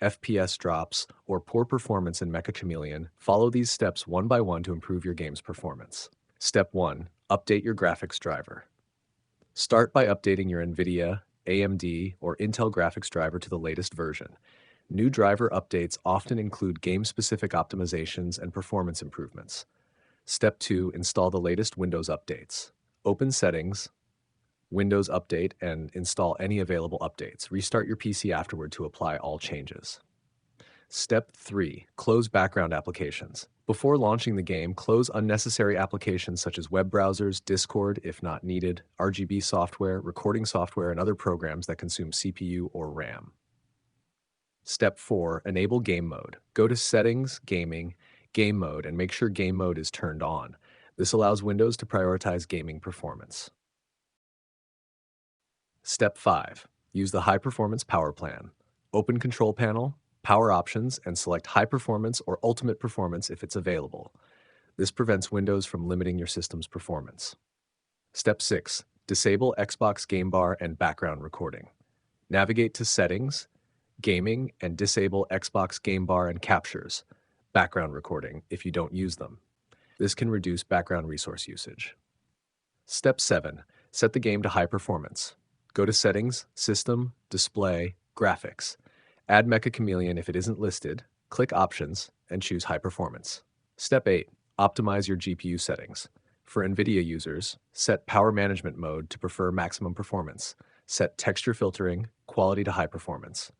FPS drops, or poor performance in Meccha Chameleon, follow these steps one by one to improve your game's performance. Step 1. Update your graphics driver. Start by updating your NVIDIA, AMD, or Intel graphics driver to the latest version. New driver updates often include game-specific optimizations and performance improvements. Step 2. Install the latest Windows updates. Open Settings, Windows Update, and install any available updates. Restart your PC afterward to apply all changes. Step 3. Close background applications. Before launching the game, close unnecessary applications such as web browsers, Discord if not needed, RGB software, recording software, and other programs that consume CPU or RAM. Step 4. Enable game mode. Go to Settings, Gaming, Game Mode, and make sure game mode is turned on. This allows Windows to prioritize gaming performance. Step 5. Use the High Performance Power Plan. Open Control Panel, Power Options, and select High Performance or Ultimate Performance if it's available. This prevents Windows from limiting your system's performance. Step 6. Disable Xbox Game Bar and background recording. Navigate to Settings, Gaming, and disable Xbox Game Bar and Captures, background recording, if you don't use them. This can reduce background resource usage. Step 7. Set the game to high performance. Go to Settings, System, Display, Graphics. Add Meccha Chameleon if it isn't listed, click Options, and choose High Performance. Step 8. Optimize your GPU settings. For NVIDIA users, set Power Management Mode to prefer maximum performance. Set Texture Filtering, Quality to High Performance.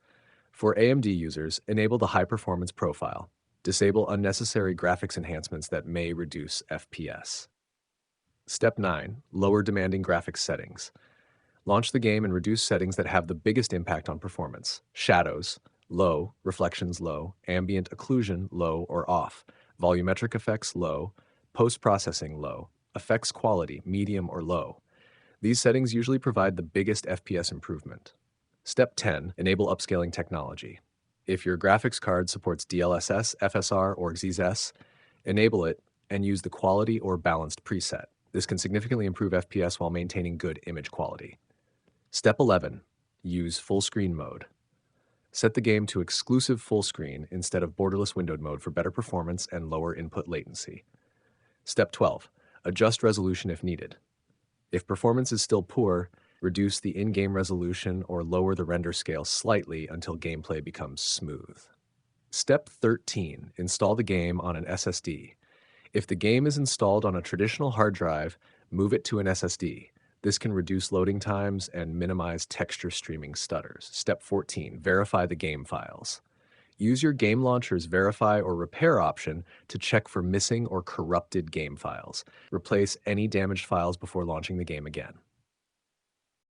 For AMD users, enable the High Performance profile. Disable unnecessary graphics enhancements that may reduce FPS. Step 9. Lower demanding graphics settings. Launch the game and reduce settings that have the biggest impact on performance. Shadows, low, reflections low, ambient occlusion low or off, volumetric effects low, post-processing low, effects quality medium or low. These settings usually provide the biggest FPS improvement. Step 10. Enable upscaling technology. If your graphics card supports DLSS, FSR, or XeSS, enable it and use the quality or balanced preset. This can significantly improve FPS while maintaining good image quality. Step 11. Use full screen mode. Set the game to exclusive full screen instead of borderless windowed mode for better performance and lower input latency. Step 12. Adjust resolution if needed. If performance is still poor, reduce the in-game resolution or lower the render scale slightly until gameplay becomes smooth. Step 13. Install the game on an SSD. If the game is installed on a traditional hard drive, move it to an SSD. This can reduce loading times and minimize texture streaming stutters. Step 14. Verify the game files. Use your game launcher's Verify or Repair option to check for missing or corrupted game files. Replace any damaged files before launching the game again.